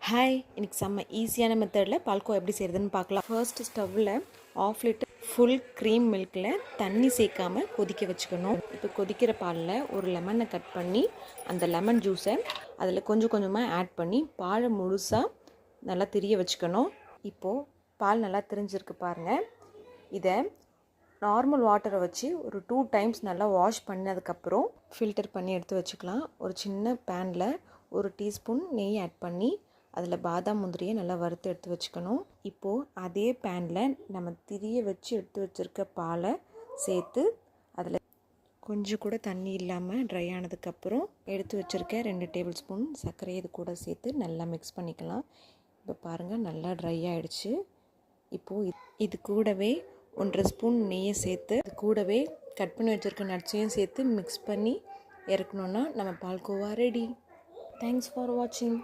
Hi, இன்னைக்கு செம்ம ஈஸியான மெத்தடில் பால்கோவா எப்படி செய்கிறதுன்னு பார்க்கலாம். ஃபர்ஸ்ட் ஸ்டவ்வில் 1/2 லிட்டர் ஃபுல் க்ரீம் மில்கில் தண்ணி சேர்க்காமல் கொதிக்க வச்சுக்கணும். இப்போ கொதிக்கிற பாலில் ஒரு லெமனை கட் பண்ணி அந்த லெமன் ஜூஸை அதில் கொஞ்சம் கொஞ்சமாக ஆட் பண்ணி பாலை முழுசாக நல்லா திரிய வச்சுக்கணும். இப்போது பால் நல்லா திரிஞ்சிருக்கு பாருங்கள். இதை நார்மல் வாட்டரை வச்சு ஒரு 2 டைம்ஸ் நல்லா வாஷ் பண்ணதுக்கப்புறம் ஃபில்டர் பண்ணி எடுத்து வச்சுக்கலாம். ஒரு சின்ன பேனில் 1 டீஸ்பூன் நெய் ஆட் பண்ணி அதில் பாதாம் முந்திரியை நல்லா வறுத்து எடுத்து வச்சுக்கணும். இப்போது அதே பேனில் நம்ம திரிய வச்சு எடுத்து வச்சுருக்க பாலை சேர்த்து அதில் கொஞ்சம் கூட தண்ணி இல்லாமல் ட்ரை ஆனதுக்கப்புறம் எடுத்து வச்சுருக்க 2 டேபிள் ஸ்பூன் சர்க்கரையை இது கூட சேர்த்து நல்லா மிக்ஸ் பண்ணிக்கலாம். இப்போ பாருங்கள், நல்லா ட்ரை ஆகிடுச்சு. இப்போது இது கூடவே 1.5 ஸ்பூன் நெய்யை சேர்த்து இது கூடவே கட் பண்ணி வச்சுருக்க நட்ஸையும் சேர்த்து மிக்ஸ் பண்ணி இறக்கணுன்னா நம்ம பால்கோவா ரெடி. தேங்க்ஸ் ஃபார் வாட்சிங்.